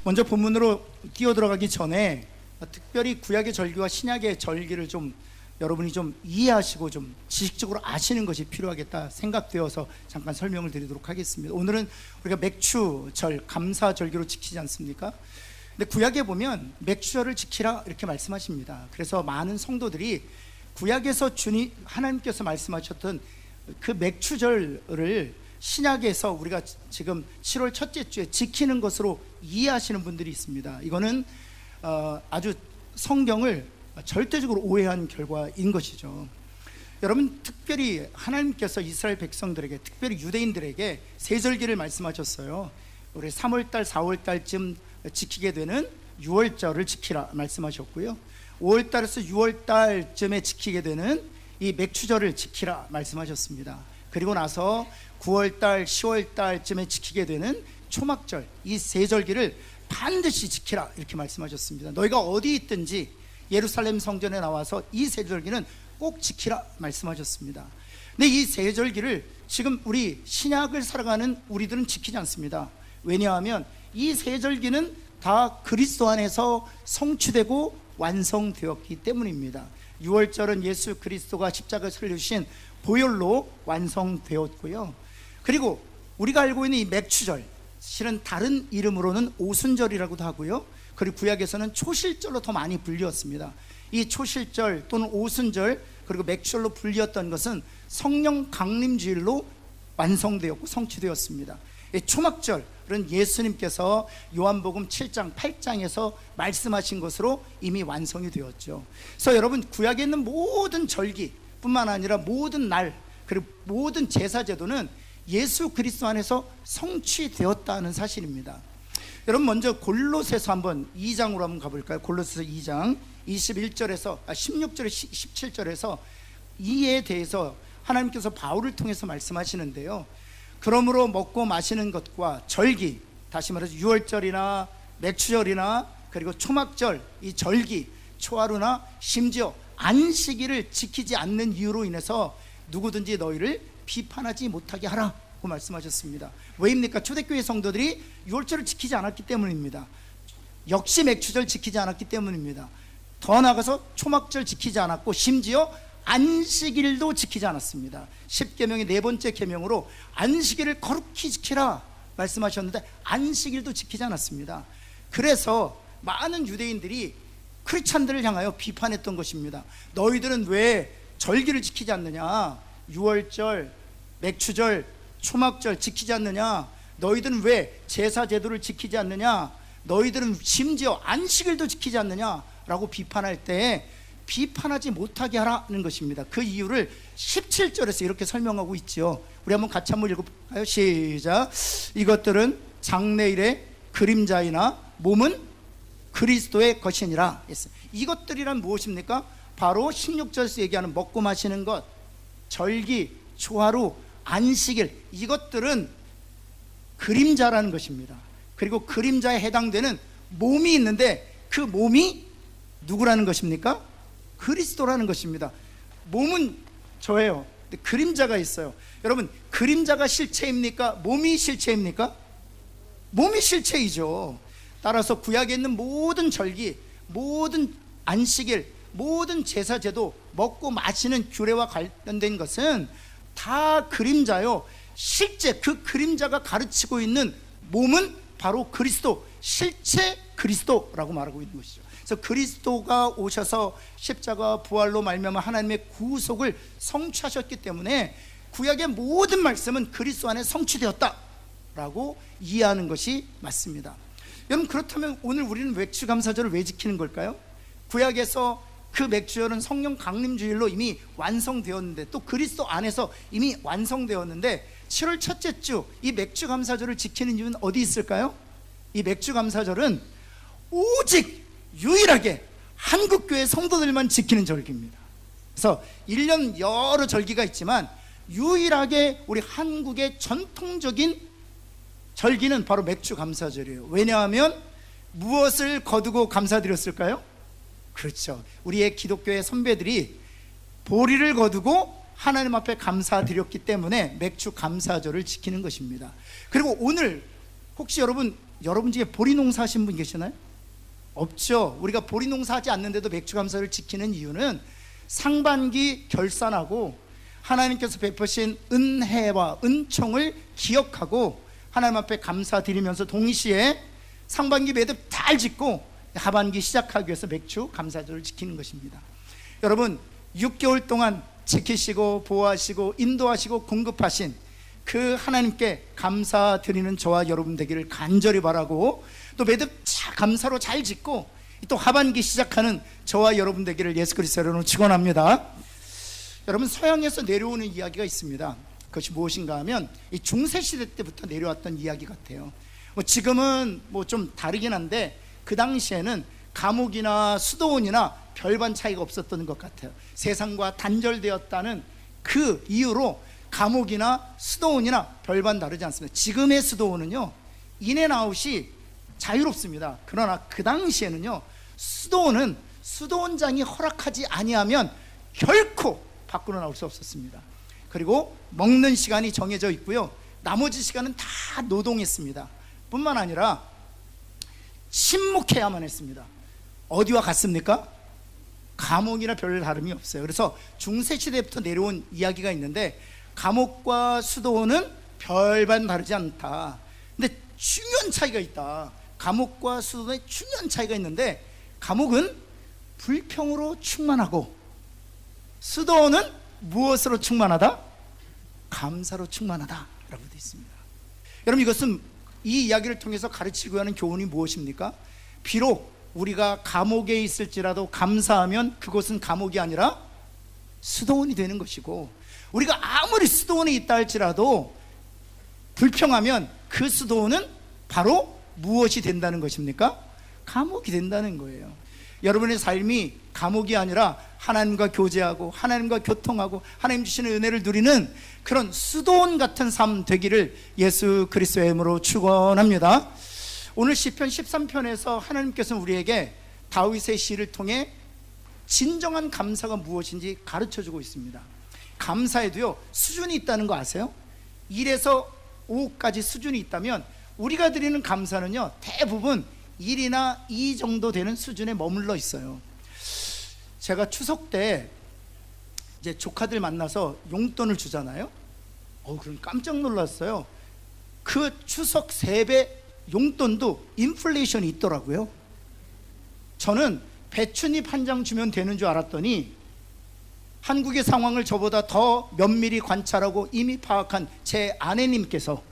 먼저 본문으로 뛰어들어가기 전에 특별히 구약의 절기와 신약의 절기를 좀 여러분이 좀 이해하시고 좀 지식적으로 아시는 것이 필요하겠다 생각되어서 잠깐 설명을 드리도록 하겠습니다. 오늘은 우리가 맥추절, 감사절기로 지키지 않습니까? 근데 구약에 보면 맥추절을 지키라 이렇게 말씀하십니다. 그래서 많은 성도들이 구약에서 주님 하나님께서 말씀하셨던 그 맥추절을 신약에서 우리가 지금 7월 첫째 주에 지키는 것으로 이해하시는 분들이 있습니다. 이거는 아주 성경을 절대적으로 오해한 결과인 것이죠. 여러분, 특별히 하나님께서 이스라엘 백성들에게, 특별히 유대인들에게 세절기를 말씀하셨어요. 우리 3월달 4월달쯤 지키게 되는 6월절을 지키라 말씀하셨고요, 5월달에서 6월달쯤에 지키게 되는 이 맥추절을 지키라 말씀하셨습니다. 그리고 나서 9월달 10월달쯤에 지키게 되는 초막절, 이 세 절기를 반드시 지키라 이렇게 말씀하셨습니다. 너희가 어디 있든지 예루살렘 성전에 나와서 이 세 절기는 꼭 지키라 말씀하셨습니다. 근데 이 세 절기를 지금 우리 신약을 살아가는 우리들은 지키지 않습니다. 왜냐하면 이 세 절기는 다 그리스도 안에서 성취되고 완성되었기 때문입니다. 6월절은 예수 그리스도가 십자가에 달리신 보혈로 완성되었고요, 그리고 우리가 알고 있는 이 맥추절, 실은 다른 이름으로는 오순절이라고도 하고요, 그리고 구약에서는 초실절로 더 많이 불리었습니다. 이 초실절 또는 오순절 그리고 맥추절로 불리었던 것은 성령 강림주일로 완성되었고 성취되었습니다. 초막절은 예수님께서 요한복음 7장 8장에서 말씀하신 것으로 이미 완성이 되었죠. 그래서 여러분, 구약에 있는 모든 절기 뿐만 아니라 모든 날 그리고 모든 제사제도는 예수 그리스도 안에서 성취되었다는 사실입니다. 여러분, 먼저 골로새서 한번 2장으로 한번 가볼까요? 골로새서 2장 16절에서 17절에서 이에 대해서 하나님께서 바울을 통해서 말씀하시는데요, 그러므로 먹고 마시는 것과 절기, 다시 말해서 6월절이나 맥추절이나 그리고 초막절, 이 절기, 초하루나 심지어 안식일을 지키지 않는 이유로 인해서 누구든지 너희를 비판하지 못하게 하라고 말씀하셨습니다. 왜입니까? 초대교회 성도들이 6월절을 지키지 않았기 때문입니다. 역시 맥추절 지키지 않았기 때문입니다. 더 나아가서 초막절 지키지 않았고 심지어 안식일도 지키지 않았습니다. 10계명의 네 번째 계명으로 안식일을 거룩히 지키라 말씀하셨는데 안식일도 지키지 않았습니다. 그래서 많은 유대인들이 크리스찬들을 향하여 비판했던 것입니다. 너희들은 왜 절기를 지키지 않느냐, 6월절, 맥추절, 초막절 지키지 않느냐, 너희들은 왜 제사 제도를 지키지 않느냐, 너희들은 심지어 안식일도 지키지 않느냐라고 비판할 때 비판하지 못하게 하라는 것입니다. 그 이유를 17절에서 이렇게 설명하고 있죠. 우리 한번 같이 한번 읽어볼까요? 시작. 이것들은 장래일의 그림자이나 몸은 그리스도의 것이니라 했어요. 이것들이란 무엇입니까? 바로 16절에서 얘기하는 먹고 마시는 것, 절기, 초하루, 안식일, 이것들은 그림자라는 것입니다. 그리고 그림자에 해당되는 몸이 있는데 그 몸이 누구라는 것입니까? 그리스도라는 것입니다. 몸은 저예요. 근데 그림자가 있어요. 여러분, 그림자가 실체입니까? 몸이 실체입니까? 몸이 실체이죠. 따라서 구약에 있는 모든 절기, 모든 안식일, 모든 제사제도, 먹고 마시는 규례와 관련된 것은 다 그림자요, 실제 그 그림자가 가르치고 있는 몸은 바로 그리스도, 실체 그리스도라고 말하고 있는 것이죠. 그래서 그리스도가 오셔서 십자가 부활로 말미암아 하나님의 구속을 성취하셨기 때문에 구약의 모든 말씀은 그리스도 안에 성취되었다라고 이해하는 것이 맞습니다. 여러분, 그렇다면 오늘 우리는 맥추감사절을 왜 지키는 걸까요? 구약에서 그 맥추절은 성령 강림주일로 이미 완성되었는데, 또 그리스도 안에서 이미 완성되었는데 7월 첫째 주 이 맥추감사절을 지키는 이유는 어디 있을까요? 이 맥추감사절은 오직 유일하게 한국교회 성도들만 지키는 절기입니다. 그래서 1년 여러 절기가 있지만 유일하게 우리 한국의 전통적인 절기는 바로 맥추감사절이에요. 왜냐하면 무엇을 거두고 감사드렸을까요? 그렇죠, 우리의 기독교의 선배들이 보리를 거두고 하나님 앞에 감사드렸기 때문에 맥추감사절을 지키는 것입니다. 그리고 오늘 혹시 여러분 여러분 중에 보리 농사 하신 분 계시나요? 없죠. 우리가 보리 농사하지 않는데도 맥주감사를 지키는 이유는 상반기 결산하고 하나님께서 베푸신 은혜와 은총을 기억하고 하나님 앞에 감사드리면서 동시에 상반기 매듭 잘 짓고 하반기 시작하기 위해서 맥주 감사절을 지키는 것입니다. 여러분 6개월 동안 지키시고 보호하시고 인도하시고 공급하신 그 하나님께 감사드리는 저와 여러분 되기를 간절히 바라고, 또 매듭 감사로 잘 짓고 또 하반기 시작하는 저와 여러분 되기를 예수 그리스도로 축원합니다. 여러분 서양에서 내려오는 이야기가 있습니다. 그것이 무엇인가 하면 이 중세시대 때부터 내려왔던 이야기 같아요. 지금은 좀 다르긴 한데 그 당시에는 감옥이나 수도원이나 별반 차이가 없었던 것 같아요. 세상과 단절되었다는 그 이유로 감옥이나 수도원이나 별반 다르지 않습니다. 지금의 수도원은요 인앤아웃이 자유롭습니다. 그러나 그 당시에는요 수도원은 수도원장이 허락하지 아니하면 결코 밖으로 나올 수 없었습니다. 그리고 먹는 시간이 정해져 있고요, 나머지 시간은 다 노동했습니다. 뿐만 아니라 침묵해야만 했습니다. 어디와 같습니까? 감옥이나 별 다름이 없어요. 그래서 중세시대부터 내려온 이야기가 있는데 감옥과 수도원은 별반 다르지 않다. 근데 중요한 차이가 있다. 감옥과 수도원에 중요한 차이가 있는데 감옥은 불평으로 충만하고 수도원은 무엇으로 충만하다? 감사로 충만하다 라고 되어 있습니다. 여러분 이것은 이 이야기를 통해서 가르치고 하는 교훈이 무엇입니까? 비록 우리가 감옥에 있을지라도 감사하면 그곳은 감옥이 아니라 수도원이 되는 것이고, 우리가 아무리 수도원에 있다 할지라도 불평하면 그 수도원은 바로 무엇이 된다는 것입니까? 감옥이 된다는 거예요. 여러분의 삶이 감옥이 아니라 하나님과 교제하고 하나님과 교통하고 하나님 주시는 은혜를 누리는 그런 수도원 같은 삶 되기를 예수 그리스도의 이름으로 축원합니다. 오늘 시편 13편에서 하나님께서는 우리에게 다윗의 시를 통해 진정한 감사가 무엇인지 가르쳐주고 있습니다. 감사에도요 수준이 있다는 거 아세요? 1에서 5까지 수준이 있다면 우리가 드리는 감사는요 대부분 1이나 2 정도 되는 수준에 머물러 있어요. 제가 추석 때 이제 조카들 만나서 용돈을 주잖아요. 그럼 깜짝 놀랐어요. 그 추석 세배 용돈도 인플레이션이 있더라고요. 저는 배춧잎 한 장 주면 되는 줄 알았더니 한국의 상황을 저보다 더 면밀히 관찰하고 이미 파악한 제 아내님께서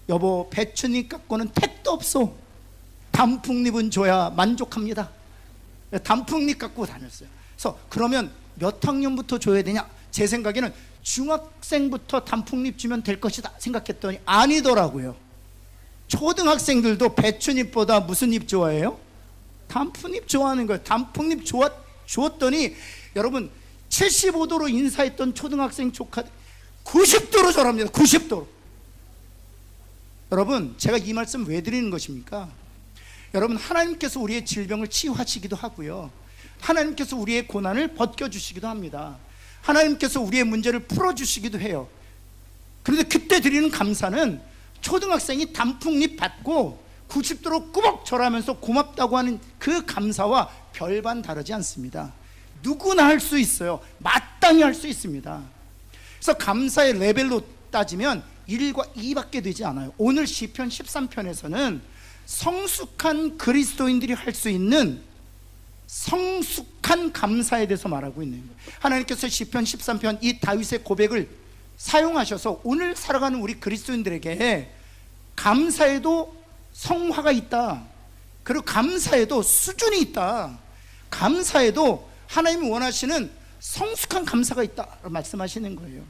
여보 배춧잎 갖고는 택도 없어, 단풍잎은 줘야 만족합니다. 단풍잎 갖고 다녔어요. 그래서 그러면 몇 학년부터 줘야 되냐? 제 생각에는 중학생부터 단풍잎 주면 될 것이다 생각했더니 아니더라고요. 초등학생들도 배춧잎보다 무슨 잎 좋아해요? 단풍잎 좋아하는 거예요. 단풍잎 주었더니 여러분 75도로 인사했던 초등학생 조카 90도로 절합니다. 90도로. 여러분 제가 이 말씀 왜 드리는 것입니까? 여러분 하나님께서 우리의 질병을 치유하시기도 하고요, 하나님께서 우리의 고난을 벗겨주시기도 합니다. 하나님께서 우리의 문제를 풀어주시기도 해요. 그런데 그때 드리는 감사는 초등학생이 단풍잎 받고 90도로 꾸벅 절하면서 고맙다고 하는 그 감사와 별반 다르지 않습니다. 누구나 할 수 있어요. 마땅히 할 수 있습니다. 그래서 감사의 레벨로 따지면 1과 2밖에 되지 않아요. 오늘 시편 13편에서는 성숙한 그리스도인들이 할 수 있는 성숙한 감사에 대해서 말하고 있는 거예요. 하나님께서 시편 13편 이 다윗의 고백을 사용하셔서 오늘 살아가는 우리 그리스도인들에게 감사에도 성화가 있다, 그리고 감사에도 수준이 있다, 감사에도 하나님이 원하시는 성숙한 감사가 있다 말씀하시는 거예요.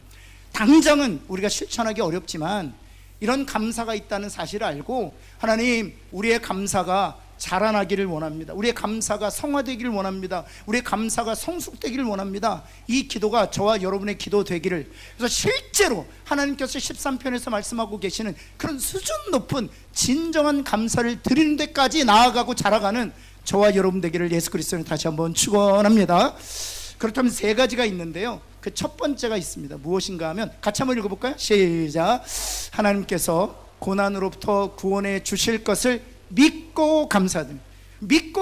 당장은 우리가 실천하기 어렵지만 이런 감사가 있다는 사실을 알고 하나님 우리의 감사가 자라나기를 원합니다. 우리의 감사가 성화되기를 원합니다. 우리의 감사가 성숙되기를 원합니다. 이 기도가 저와 여러분의 기도 되기를, 그래서 실제로 하나님께서 13편에서 말씀하고 계시는 그런 수준 높은 진정한 감사를 드리는 데까지 나아가고 자라가는 저와 여러분 되기를 예수 그리스도는 다시 한번 축원합니다. 그렇다면 세 가지가 있는데요, 그 첫 번째가 있습니다. 무엇인가 하면 같이 한번 읽어볼까요? 시작. 하나님께서 고난으로부터 구원해 주실 것을 믿고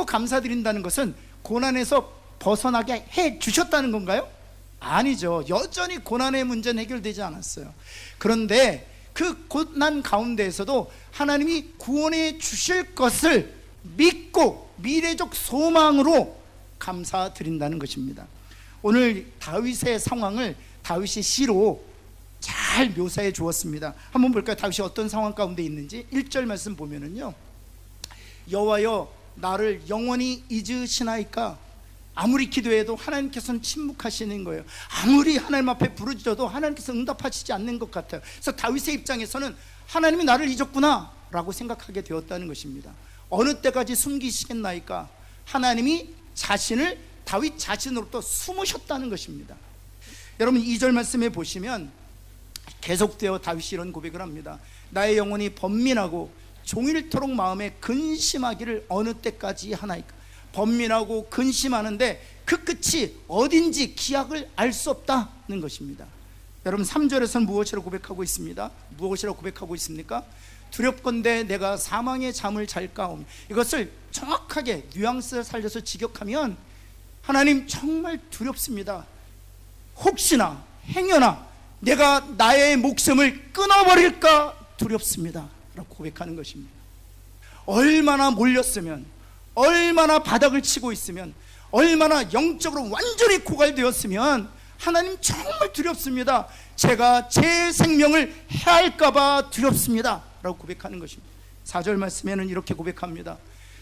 감사드린다는 것은 고난에서 벗어나게 해 주셨다는 건가요? 아니죠. 여전히 고난의 문제는 해결되지 않았어요. 그런데 그 고난 가운데에서도 하나님이 구원해 주실 것을 믿고 미래적 소망으로 감사드린다는 것입니다. 오늘 다윗의 상황을 다윗이 시로 잘 묘사해 주었습니다. 한번 볼까요? 다윗이 어떤 상황 가운데 있는지. 1절 말씀 보면은요, 여호와여 나를 영원히 잊으시나이까. 아무리 기도해도 하나님께서는 침묵하시는 거예요. 아무리 하나님 앞에 부르짖어도 하나님께서 응답하시지 않는 것 같아요. 그래서 다윗의 입장에서는 하나님이 나를 잊었구나 라고 생각하게 되었다는 것입니다. 어느 때까지 숨기시겠나이까. 하나님이 다윗 자신으로부터 숨으셨다는 것입니다. 여러분 2절 말씀에 보시면 계속되어 다윗이 이런 고백을 합니다. 나의 영혼이 번민하고 종일토록 마음에 근심하기를 어느 때까지 하나이까. 번민하고 근심하는데 그 끝이 어딘지 기약을 알 수 없다는 것입니다. 여러분 3절에서는 무엇이라고 고백하고 있습니다? 무엇이라고 고백하고 있습니까? 두렵건대 내가 사망의 잠을 잘까오며. 이것을 정확하게 뉘앙스를 살려서 직역하면 하나님 정말 두렵습니다. 혹시나 행여나 내가 나의 목숨을 끊어버릴까 두렵습니다 라고 고백하는 것입니다. 얼마나 몰렸으면, 얼마나 바닥을 치고 있으면, 얼마나 영적으로 완전히 고갈되었으면 하나님 정말 두렵습니다. 제가 제 생명을 해할까봐 두렵습니다 라고 고백하는 것입니다. 4절 말씀에는 이렇게 고백합니다.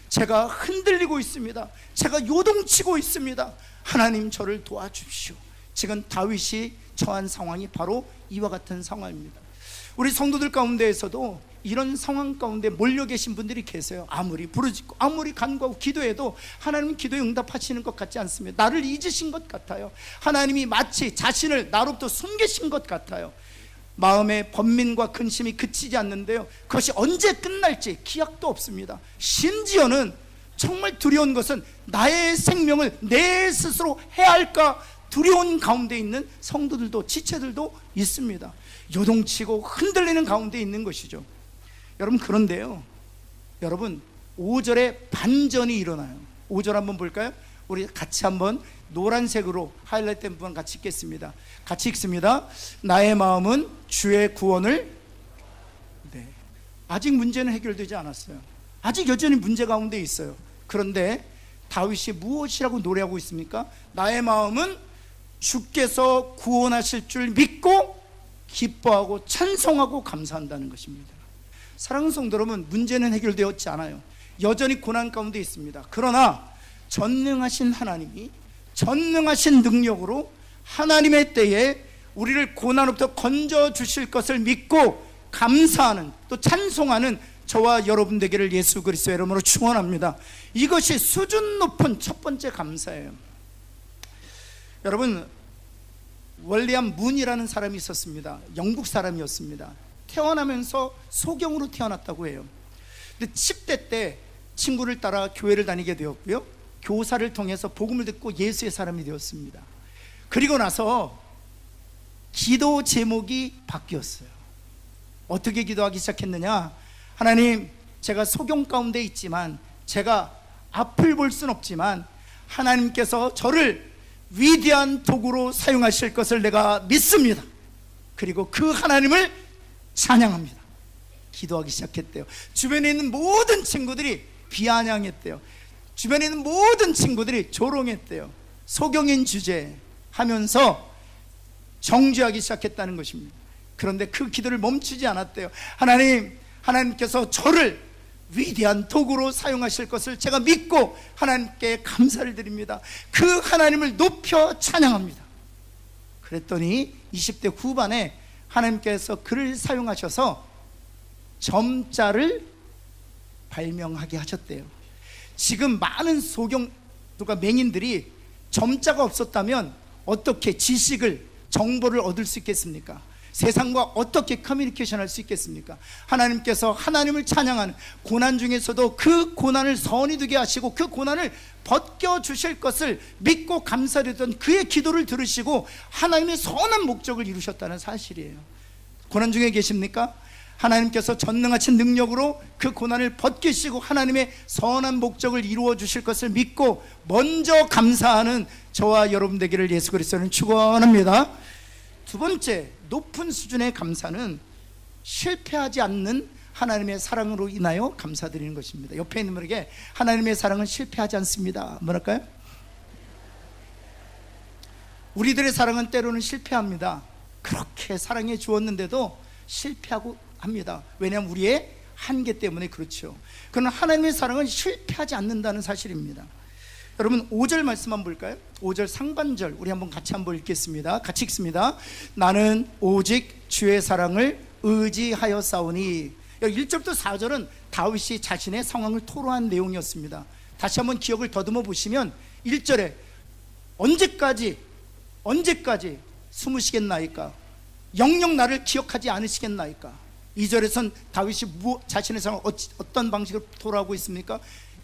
제가 흔들리고 있습니다. 제가 요동치고 있습니다. 하나님 저를 도와주십시오. 지금 다윗이 처한 상황이 바로 이와 같은 상황입니다. 우리 성도들 가운데에서도 이런 상황 가운데 몰려 계신 분들이 계세요. 아무리 부르짖고 아무리 간구하고 기도해도 하나님은 기도에 응답하시는 것 같지 않습니다. 나를 잊으신 것 같아요. 하나님이 마치 자신을 나로부터 숨기신 것 같아요. 마음의 번민과 근심이 그치지 않는데요, 그것이 언제 끝날지 기약도 없습니다. 심지어는 정말 두려운 것은 나의 생명을 내 스스로 해할까 두려운 가운데 있는 성도들도, 지체들도 있습니다. 요동치고 흔들리는 가운데 있는 것이죠. 여러분, 그런데요, 여러분 5절에 반전이 일어나요. 5절 한번 볼까요? 우리 같이 한번 노란색으로 하이라이트된 부분 같이 읽겠습니다. 같이 읽습니다. 나의 마음은 주의 구원을. 아직 문제는 해결되지 않았어요. 아직 여전히 문제 가운데 있어요. 그런데 다윗이 무엇이라고 노래하고 있습니까? 나의 마음은 주께서 구원하실 줄 믿고 기뻐하고 찬송하고 감사한다는 것입니다. 사랑하는 성도 여러분, 문제는 해결되었지 않아요. 여전히 고난 가운데 있습니다. 그러나 전능하신 하나님이 전능하신 능력으로 하나님의 때에 우리를 고난으로부터 건져 주실 것을 믿고 감사하는, 또 찬송하는 저와 여러분 되기를 예수 그리스도의 이름으로 축원합니다. 이것이 수준 높은 첫 번째 감사예요. 여러분, 월리엄 문이라는 사람이 있었습니다. 영국 사람이었습니다. 태어나면서 소경으로 태어났다고 해요. 근데 10대 때 친구를 따라 교회를 다니게 되었고요, 교사를 통해서 복음을 듣고 예수의 사람이 되었습니다. 그리고 나서 기도 제목이 바뀌었어요. 어떻게 기도하기 시작했느냐? 하나님, 제가 소경 가운데 있지만, 제가 앞을 볼 수는 없지만 하나님께서 저를 위대한 도구로 사용하실 것을 내가 믿습니다. 그리고 그 하나님을 찬양합니다. 기도하기 시작했대요. 주변에 있는 모든 친구들이 비아냥했대요. 주변에 있는 모든 친구들이 조롱했대요. 소경인 주제 하면서 정죄하기 시작했다는 것입니다. 그런데 그 기도를 멈추지 않았대요. 하나님께서 저를 위대한 도구로 사용하실 것을 제가 믿고 하나님께 감사를 드립니다. 그 하나님을 높여 찬양합니다. 그랬더니 20대 후반에 하나님께서 그를 사용하셔서 점자를 발명하게 하셨대요. 지금 많은 소경들과 맹인들이 점자가 없었다면 어떻게 지식을, 정보를 얻을 수 있겠습니까? 세상과 어떻게 커뮤니케이션 할 수 있겠습니까? 하나님께서 하나님을 찬양하는 고난 중에서도 그 고난을 선이 되게 하시고 그 고난을 벗겨주실 것을 믿고 감사드렸던 그의 기도를 들으시고 하나님의 선한 목적을 이루셨다는 사실이에요. 고난 중에 계십니까? 하나님께서 전능하신 능력으로 그 고난을 벗기시고 하나님의 선한 목적을 이루어 주실 것을 믿고 먼저 감사하는 저와 여러분 되기를 예수 그리스도는 축원합니다. 두 번째, 높은 수준의 감사는 실패하지 않는 하나님의 사랑으로 인하여 감사드리는 것입니다. 옆에 있는 분에게 하나님의 사랑은 실패하지 않습니다. 뭐랄까요? 우리들의 사랑은 때로는 실패합니다. 그렇게 사랑해 주었는데도 실패하고 합니다. 왜냐하면 우리의 한계 때문에 그렇죠. 그러나 하나님의 사랑은 실패하지 않는다는 사실입니다. 여러분 5절 말씀 한번 볼까요? 5절 상반절 우리 한번 같이 한번 읽겠습니다. 같이 읽습니다. 나는 오직 주의 사랑을 의지하여 싸우니. 1절부터 4절은 다윗이 자신의 상황을 토로한 내용이었습니다. 다시 한번 기억을 더듬어 보시면 1절에 언제까지 숨으시겠나이까? 영영 나를 기억하지 않으시겠나이까? 2절에선 다윗이 자신의 상황을 어떤 방식으로 토로하고 있습니까?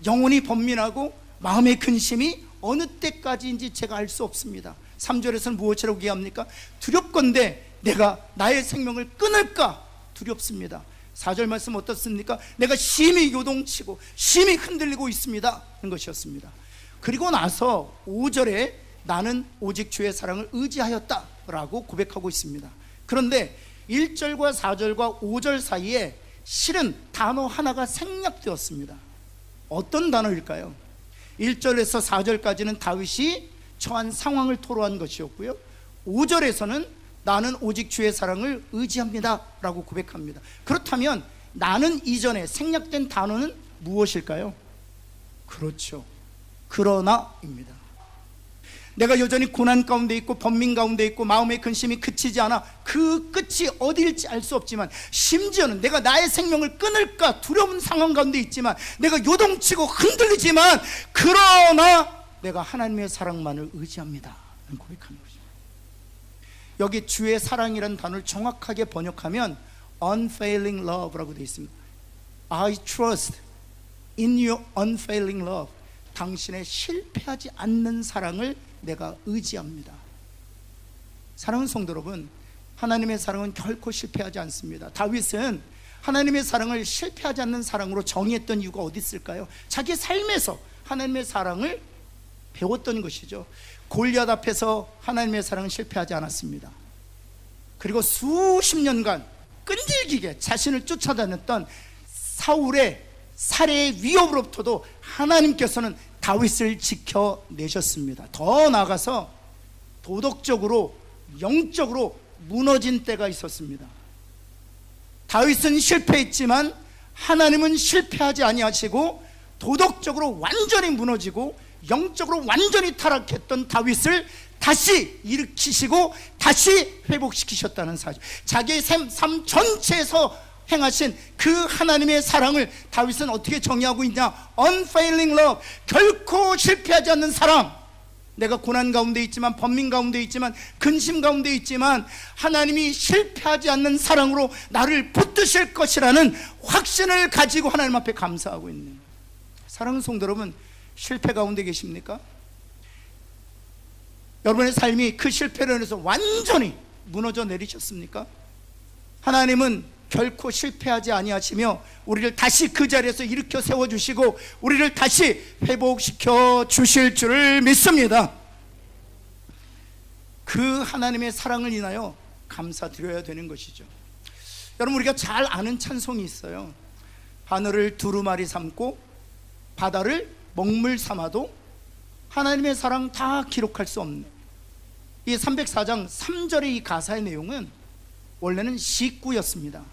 영혼이 번민하고 마음의 근심이 어느 때까지인지 제가 알 수 없습니다. 3절에서는 무엇이라고 얘기합니까? 두렵건대 내가 나의 생명을 끊을까 두렵습니다. 4절 말씀 어떻습니까? 내가 심히 요동치고 심히 흔들리고 있습니다 하는 것이었습니다. 그리고 나서 5절에 나는 오직 주의 사랑을 의지하였다 라고 고백하고 있습니다. 그런데 1절과 4절과 5절 사이에 실은 단어 하나가 생략되었습니다. 어떤 단어일까요? 1절에서 4절까지는 다윗이 처한 상황을 토로한 것이었고요, 5절에서는 나는 오직 주의 사랑을 의지합니다 라고 고백합니다. 그렇다면 나는 이전에 생략된 단어는 무엇일까요? 그렇죠, 그러나입니다. 내가 여전히 고난 가운데 있고 번민 가운데 있고 마음의 근심이 그치지 않아 그 끝이 어디일지 알 수 없지만, 심지어는 내가 나의 생명을 끊을까 두려운 상황 가운데 있지만, 내가 요동치고 흔들리지만 그러나 내가 하나님의 사랑만을 의지합니다 라는 고백하는 거죠. 여기 주의 사랑이라는 단어를 정확하게 번역하면 unfailing love라고 되어 있습니다. I trust in your unfailing love. 당신의 실패하지 않는 사랑을 내가 의지합니다. 사랑하는 성도 여러분, 하나님의 사랑은 결코 실패하지 않습니다. 다윗은 하나님의 사랑을 실패하지 않는 사랑으로 정의했던 이유가 어디 있을까요? 자기 삶에서 하나님의 사랑을 배웠던 것이죠. 골리앗 앞에서 하나님의 사랑은 실패하지 않았습니다. 그리고 수십 년간 끈질기게 자신을 쫓아다녔던 사울의 살해의 위협으로부터도 하나님께서는 다윗을 지켜내셨습니다. 더 나아가서 도덕적으로 영적으로 무너진 때가 있었습니다. 다윗은 실패했지만 하나님은 실패하지 아니하시고 도덕적으로 완전히 무너지고 영적으로 완전히 타락했던 다윗을 다시 일으키시고 다시 회복시키셨다는 사실, 자기의 삶 전체에서 행하신 그 하나님의 사랑을 다윗은 어떻게 정의하고 있냐? unfailing love, 결코 실패하지 않는 사랑. 내가 고난 가운데 있지만, 번민 가운데 있지만, 근심 가운데 있지만 하나님이 실패하지 않는 사랑으로 나를 붙드실 것이라는 확신을 가지고 하나님 앞에 감사하고 있는. 사랑하는 성도 여러분, 실패 가운데 계십니까? 여러분의 삶이 그 실패로 인해서 완전히 무너져 내리셨습니까? 하나님은 결코 실패하지 아니하시며 우리를 다시 그 자리에서 일으켜 세워주시고 우리를 다시 회복시켜 주실 줄을 믿습니다. 그 하나님의 사랑을 인하여 감사드려야 되는 것이죠. 여러분, 우리가 잘 아는 찬송이 있어요. 하늘을 두루마리 삼고 바다를 먹물 삼아도 하나님의 사랑 다 기록할 수 없는, 이 304장 3절의 이 가사의 내용은 원래는 시구였습니다.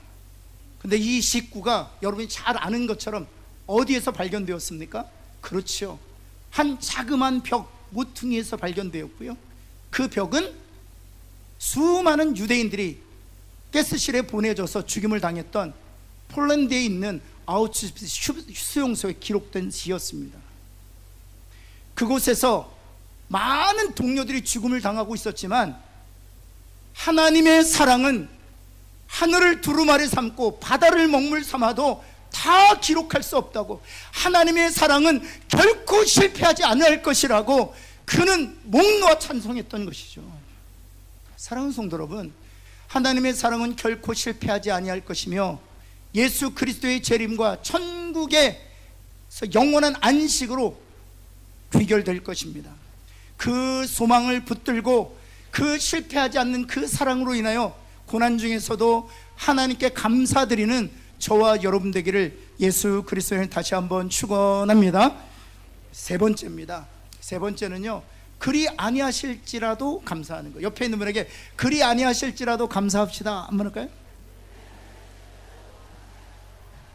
근데 이 시구가 여러분이 잘 아는 것처럼 어디에서 발견되었습니까? 그렇죠, 한 자그마한 벽 모퉁이에서 발견되었고요, 그 벽은 수많은 유대인들이 가스실에 보내져서 죽임을 당했던 폴란드에 있는 아우슈비츠 수용소에 기록된 지였습니다. 그곳에서 많은 동료들이 죽음을 당하고 있었지만 하나님의 사랑은 하늘을 두루마리 삼고 바다를 먹물 삼아도 다 기록할 수 없다고, 하나님의 사랑은 결코 실패하지 않을 것이라고 그는 목놓아 찬송했던 것이죠. 사랑하는 성도 여러분, 하나님의 사랑은 결코 실패하지 아니할 것이며 예수 그리스도의 재림과 천국의 영원한 안식으로 귀결될 것입니다. 그 소망을 붙들고 그 실패하지 않는 그 사랑으로 인하여 고난 중에서도 하나님께 감사드리는 저와 여러분 되기를 예수 그리스도를 다시 한번 축원합니다. 세 번째입니다. 세 번째는요, 그리 아니하실지라도 감사하는 거. 옆에 있는 분에게 그리 아니하실지라도 감사합시다 한번 할까요?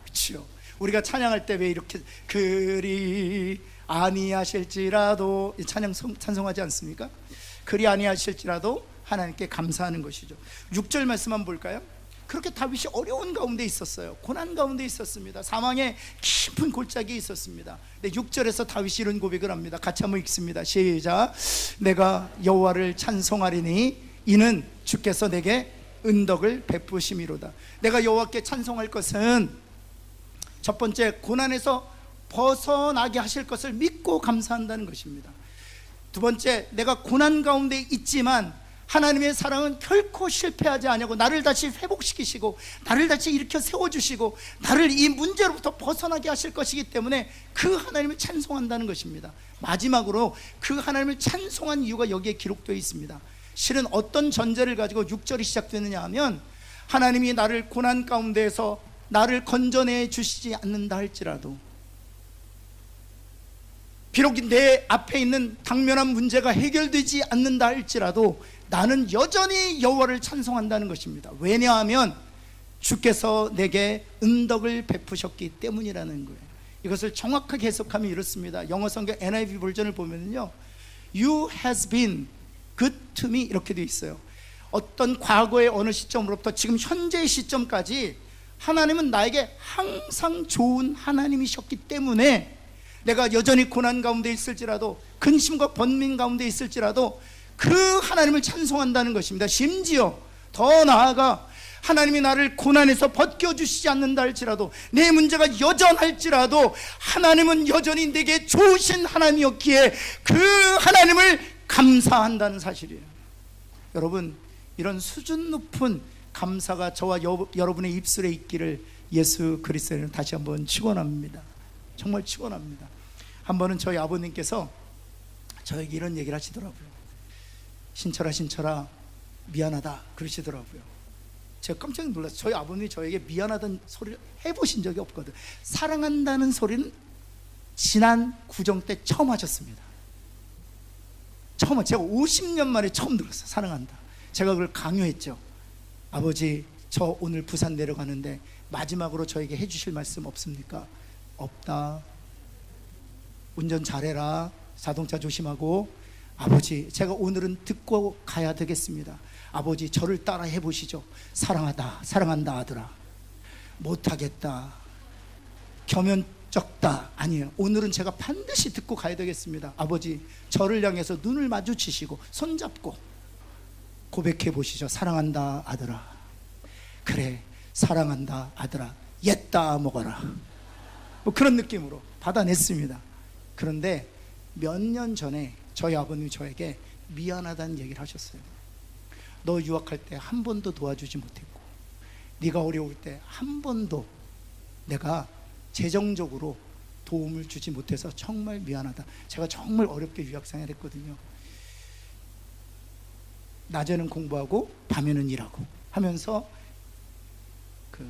그렇죠. 우리가 찬양할 때 왜 이렇게 그리 아니하실지라도 찬송하지 않습니까? 그리 아니하실지라도 하나님께 감사하는 것이죠. 6절 말씀 한번 볼까요? 그렇게 다윗이 어려운 가운데 있었어요. 고난 가운데 있었습니다. 사망의 깊은 골짜기에 있었습니다. 6절에서 다윗이 이런 고백을 합니다. 같이 한번 읽습니다. 시작. 내가 여호와를 찬송하리니 이는 주께서 내게 은덕을 베푸심이로다. 내가 여호와께 찬송할 것은 첫 번째, 고난에서 벗어나게 하실 것을 믿고 감사한다는 것입니다. 두 번째, 내가 고난 가운데 있지만 하나님의 사랑은 결코 실패하지 않냐고 나를 다시 회복시키시고 나를 다시 일으켜 세워주시고 나를 이 문제로부터 벗어나게 하실 것이기 때문에 그 하나님을 찬송한다는 것입니다. 마지막으로 그 하나님을 찬송한 이유가 여기에 기록되어 있습니다. 실은 어떤 전제를 가지고 6절이 시작되느냐 하면, 하나님이 나를 고난 가운데에서 나를 건져내 주시지 않는다 할지라도, 비록 내 앞에 있는 당면한 문제가 해결되지 않는다 할지라도 나는 여전히 여호와를 찬송한다는 것입니다. 왜냐하면 주께서 내게 은덕을 베푸셨기 때문이라는 거예요. 이것을 정확하게 해석하면 이렇습니다. 영어 성경 NIV 버전을 보면요, You has been good to me 이렇게 되어 있어요. 어떤 과거의 어느 시점으로부터 지금 현재의 시점까지 하나님은 나에게 항상 좋은 하나님이셨기 때문에 내가 여전히 고난 가운데 있을지라도, 근심과 번민 가운데 있을지라도 그 하나님을 찬송한다는 것입니다. 심지어 더 나아가 하나님이 나를 고난에서 벗겨주시지 않는다 할지라도, 내 문제가 여전할지라도 하나님은 여전히 내게 좋으신 하나님이었기에 그 하나님을 감사한다는 사실이에요. 여러분, 이런 수준 높은 감사가 저와 여러분의 입술에 있기를 예수 그리스도는 다시 한번 축원합니다. 정말 축원합니다. 한 번은 저희 아버님께서 저에게 이런 얘기를 하시더라고요. 신철아 미안하다 그러시더라고요. 제가 깜짝 놀랐어요. 저희 아버님이 저에게 미안하다는 소리를 해보신 적이 없거든. 사랑한다는 소리는 지난 구정 때 처음 하셨습니다. 제가 50년 만에 처음 들었어요. 사랑한다. 제가 그걸 강요했죠. 아버지, 저 오늘 부산 내려가는데 마지막으로 저에게 해주실 말씀 없습니까? 없다. 운전 잘해라. 자동차 조심하고. 아버지, 제가 오늘은 듣고 가야 되겠습니다. 아버지, 저를 따라 해보시죠. 사랑한다 아들아. 못하겠다, 겸연쩍다. 아니에요. 오늘은 제가 반드시 듣고 가야 되겠습니다. 아버지, 저를 향해서 눈을 마주치시고 손잡고 고백해 보시죠. 사랑한다 아들아. 그래, 사랑한다 아들아. 옛다 먹어라. 뭐 그런 느낌으로 받아냈습니다. 그런데 몇 년 전에 저희 아버님이 저에게 미안하다는 얘기를 하셨어요. 너 유학할 때 한 번도 도와주지 못했고, 네가 어려울 때 한 번도 내가 재정적으로 도움을 주지 못해서 정말 미안하다. 제가 정말 어렵게 유학생활 했거든요. 낮에는 공부하고 밤에는 일하고 하면서 그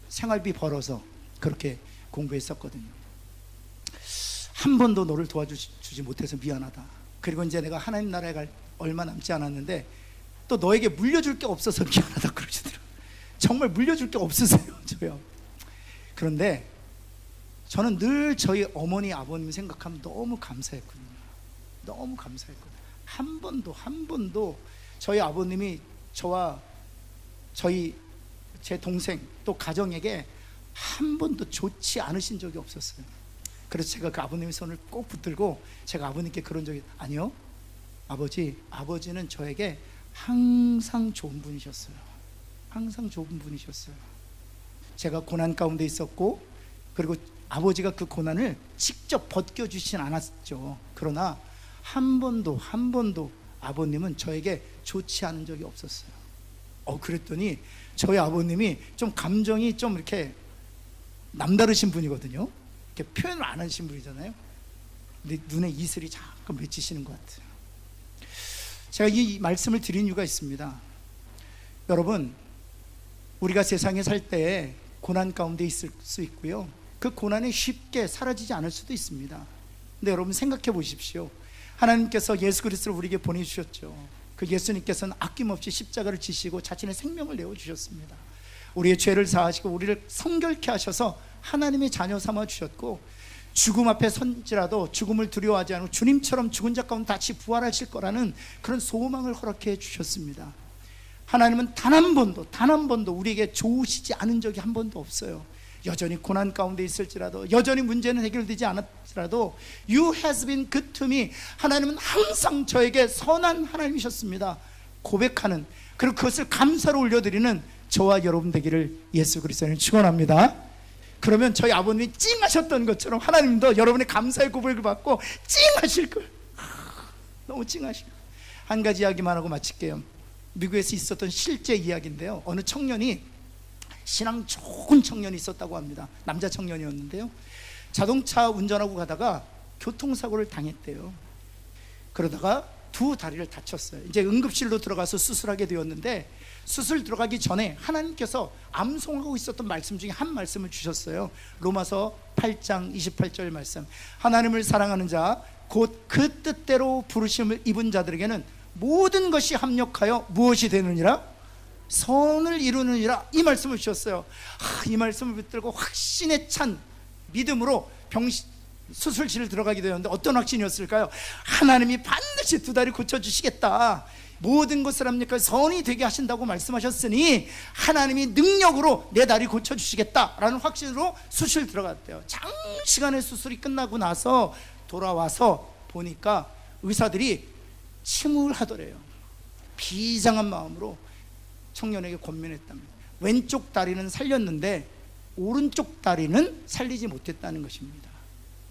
생활비 벌어서 그렇게 공부했었거든요. 한 번도 너를 도와주지 못해서 미안하다. 그리고 이제 내가 하나님 나라에 갈 얼마 남지 않았는데 또 너에게 물려줄 게 없어서 미안하다 그러시더라고요. 정말 물려줄 게 없으세요, 저요. 그런데 저는 늘 저희 어머니 아버님 생각하면 너무 감사했거든요. 너무 감사했거든요. 한 번도 저희 아버님이 저와 제 동생 또 가정에게 한 번도 좋지 않으신 적이 없었어요. 그래서 제가 그 아버님의 손을 꼭 붙들고 제가 아버님께 그런 적이, 아니요 아버지는 저에게 항상 좋은 분이셨어요. 항상 좋은 분이셨어요. 제가 고난 가운데 있었고, 그리고 아버지가 그 고난을 직접 벗겨주진 않았죠. 그러나 한 번도 아버님은 저에게 좋지 않은 적이 없었어요. 그랬더니 저희 아버님이 좀 감정이 좀 이렇게 남다르신 분이거든요. 이렇게 표현을 안 하신 분이잖아요. 근데 눈에 이슬이 잠깐 맺히시는 것 같아요. 제가 이 말씀을 드린 이유가 있습니다. 여러분, 우리가 세상에 살 때 고난 가운데 있을 수 있고요, 그 고난이 쉽게 사라지지 않을 수도 있습니다. 근데 여러분 생각해 보십시오. 하나님께서 예수 그리스도를 우리에게 보내주셨죠. 그 예수님께서는 아낌없이 십자가를 지시고 자신의 생명을 내어주셨습니다. 우리의 죄를 사하시고 우리를 성결케 하셔서 하나님의 자녀 삼아 주셨고, 죽음 앞에 선지라도 죽음을 두려워하지 않고 주님처럼 죽은 자 가운데 다시 부활하실 거라는 그런 소망을 허락해 주셨습니다. 하나님은 단 한 번도 우리에게 좋으시지 않은 적이 한 번도 없어요. 여전히 고난 가운데 있을지라도, 여전히 문제는 해결되지 않았지라도 You has been good to me, 하나님은 항상 저에게 선한 하나님이셨습니다 고백하는, 그리고 그것을 감사로 올려드리는 저와 여러분 되기를 예수 그리스도는 축원합니다. 그러면 저희 아버님이 찡하셨던 것처럼 하나님도 여러분의 감사의 고백을 받고 찡하실 걸. 너무 찡하실 걸. 한 가지 이야기만 하고 마칠게요. 미국에서 있었던 실제 이야기인데요, 어느 청년이, 신앙 좋은 청년이 있었다고 합니다. 남자 청년이었는데요, 자동차 운전하고 가다가 교통사고를 당했대요. 그러다가 두 다리를 다쳤어요. 이제 응급실로 들어가서 수술하게 되었는데, 수술 들어가기 전에 하나님께서 암송하고 있었던 말씀 중에 한 말씀을 주셨어요. 로마서 8장 28절 말씀. 하나님을 사랑하는 자 곧 그 뜻대로 부르심을 입은 자들에게는 모든 것이 합력하여 무엇이 되느니라? 선을 이루느니라. 이 말씀을 주셨어요. 이 말씀을 붙들고 확신에 찬 믿음으로 수술실을 들어가게 되었는데, 어떤 확신이었을까요? 하나님이 반드시 두 다리 고쳐주시겠다, 모든 것을 합력하여 선이 되게 하신다고 말씀하셨으니 하나님이 능력으로 내 다리 고쳐주시겠다라는 확신으로 수술 들어갔대요. 장시간의 수술이 끝나고 나서 돌아와서 보니까 의사들이 침울하더래요. 비장한 마음으로 청년에게 권면했답니다. 왼쪽 다리는 살렸는데 오른쪽 다리는 살리지 못했다는 것입니다.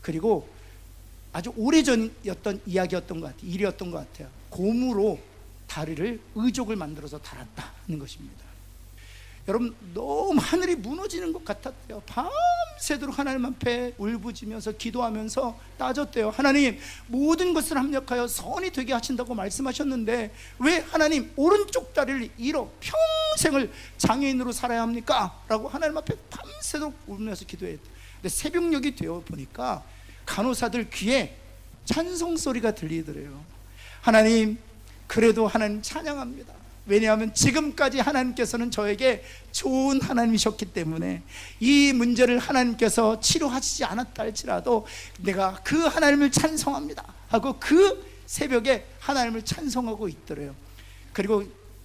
그리고 아주 오래전이었던 이야기였던 것 같아요. 일이었던 것 같아요. 고무로 다리를, 의족을 만들어서 달았다는 것입니다. 여러분, 너무 하늘이 무너지는 것 같았대요. 밤새도록 하나님 앞에 울부짖으면서 기도하면서 따졌대요. 하나님, 모든 것을 합력하여 선이 되게 하신다고 말씀하셨는데 왜 하나님 오른쪽 다리를 잃어 평생을 장애인으로 살아야 합니까? 라고 하나님 앞에 밤새도록 울면서 기도했대요. 근데 새벽녘이 되어 보니까 간호사들 귀에 찬송 소리가 들리더래요. 하나님, 그래도 하나님 찬양합니다. 왜냐하면 지금까지 하나님께서는 저에게 좋은 하나님이셨기 때문에 이 문제를 하나님께서 치료하시지 않았다 할지라도 내가 그 하나님을 찬송합니다 하고 그 새벽에 하나님을 찬송하고 있더래요. 그리고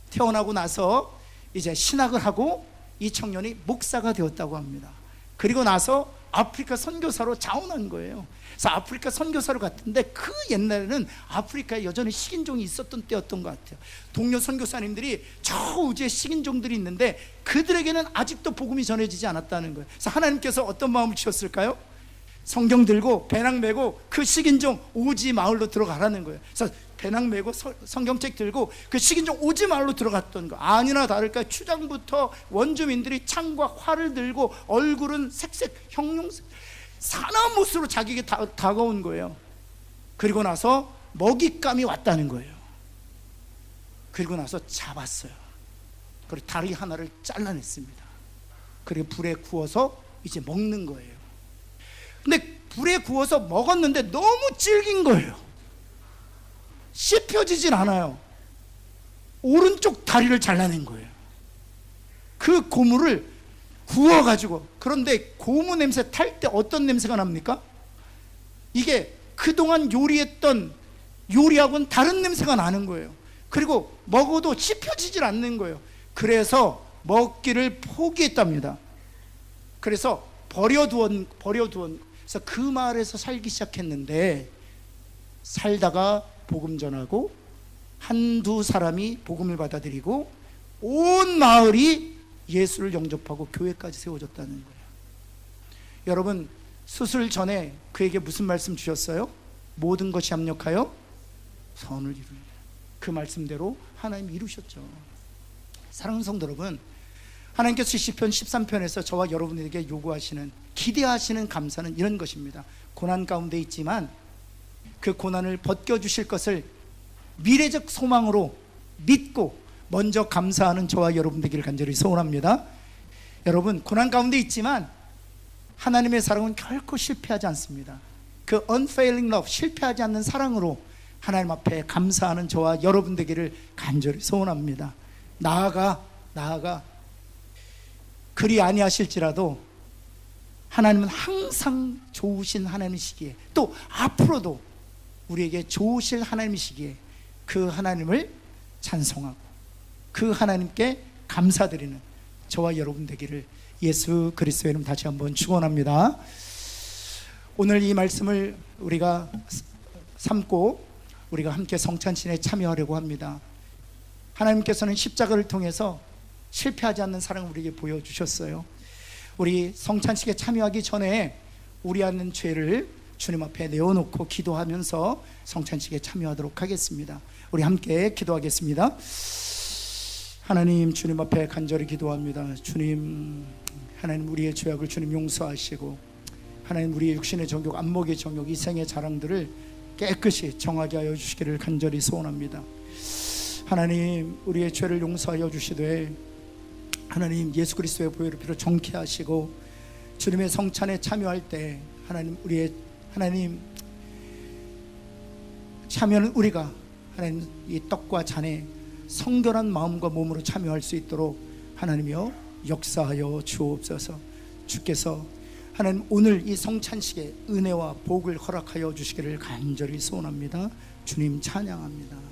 태어나고 나서 이제 신학을 하고 이 청년이 목사가 되었다고 합니다. 그리고 나서 아프리카 선교사로 자원한 거예요. 그래서 아프리카 선교사로 갔는데, 그 옛날에는 아프리카에 여전히 식인종이 있었던 때였던 것 같아요. 동료 선교사님들이 저 우주에 식인종들이 있는데 그들에게는 아직도 복음이 전해지지 않았다는 거예요. 그래서 하나님께서 어떤 마음을 주셨을까요? 성경 들고 배낭 메고 그 식인종 오지 마을로 들어가라는 거예요. 그래서 배낭 메고 성경책 들고 그 식인종 오지 마을로 들어갔던 거. 아니나 다를까 추장부터 원주민들이 창과 활을 들고 얼굴은 색색 형용색 사나운 모습으로 자기에게 다가온 거예요. 그리고 나서 먹잇감이 왔다는 거예요. 그리고 나서 잡았어요. 그리고 다리 하나를 잘라냈습니다. 그리고 불에 구워서 이제 먹는 거예요. 근데 불에 구워서 먹었는데 너무 질긴 거예요. 씹혀지질 않아요. 오른쪽 다리를 잘라낸 거예요. 그 고무를 구워가지고. 그런데 고무 냄새 탈 때 어떤 냄새가 납니까? 이게 그동안 요리했던 요리하고는 다른 냄새가 나는 거예요. 그리고 먹어도 씹혀지질 않는 거예요. 그래서 먹기를 포기했답니다. 그래서 버려두었. 그래서 그 마을에서 살기 시작했는데, 살다가 복음 전하고 한두 사람이 복음을 받아들이고 온 마을이 예수를 영접하고 교회까지 세워졌다는 거예요. 여러분, 수술 전에 그에게 무슨 말씀 주셨어요? 모든 것이 합력하여 선을 이루느니라. 그 말씀대로 하나님 이루셨죠. 사랑하는 성도 여러분, 하나님께서 시편 13편에서 저와 여러분에게 요구하시는, 기대하시는 감사는 이런 것입니다. 고난 가운데 있지만 그 고난을 벗겨주실 것을 미래적 소망으로 믿고 먼저 감사하는 저와 여러분 되기를 간절히 소원합니다. 여러분, 고난 가운데 있지만 하나님의 사랑은 결코 실패하지 않습니다. 그 unfailing love, 실패하지 않는 사랑으로 하나님 앞에 감사하는 저와 여러분 되기를 간절히 소원합니다. 나아가 그리 아니하실지라도 하나님은 항상 좋으신 하나님이시기에, 또 앞으로도 우리에게 좋으실 하나님이시기에 그 하나님을 찬송하고 그 하나님께 감사드리는 저와 여러분 되기를 예수 그리스도의 이름 다시 한번 축원합니다. 오늘 이 말씀을 우리가 삼고 우리가 함께 성찬신에 참여하려고 합니다. 하나님께서는 십자가를 통해서 실패하지 않는 사랑을 우리에게 보여주셨어요. 우리 성찬식에 참여하기 전에 우리 안는 죄를 주님 앞에 내어놓고 기도하면서 성찬식에 참여하도록 하겠습니다. 우리 함께 기도하겠습니다. 하나님, 주님 앞에 간절히 기도합니다. 주님, 하나님, 우리의 죄악을 주님 용서하시고, 하나님, 우리의 육신의 정욕, 안목의 정욕, 이생의 자랑들을 깨끗이 정하게 하여 주시기를 간절히 소원합니다. 하나님, 우리의 죄를 용서하여 주시되 하나님, 예수 그리스도의 보혈의 피로 정케 하시고 주님의 성찬에 참여할 때 하나님, 우리의 하나님 참여는 우리가 하나님 이 떡과 잔에 성결한 마음과 몸으로 참여할 수 있도록 하나님이여 역사하여 주옵소서. 주께서 하나님 오늘 이 성찬식에 은혜와 복을 허락하여 주시기를 간절히 소원합니다. 주님 찬양합니다.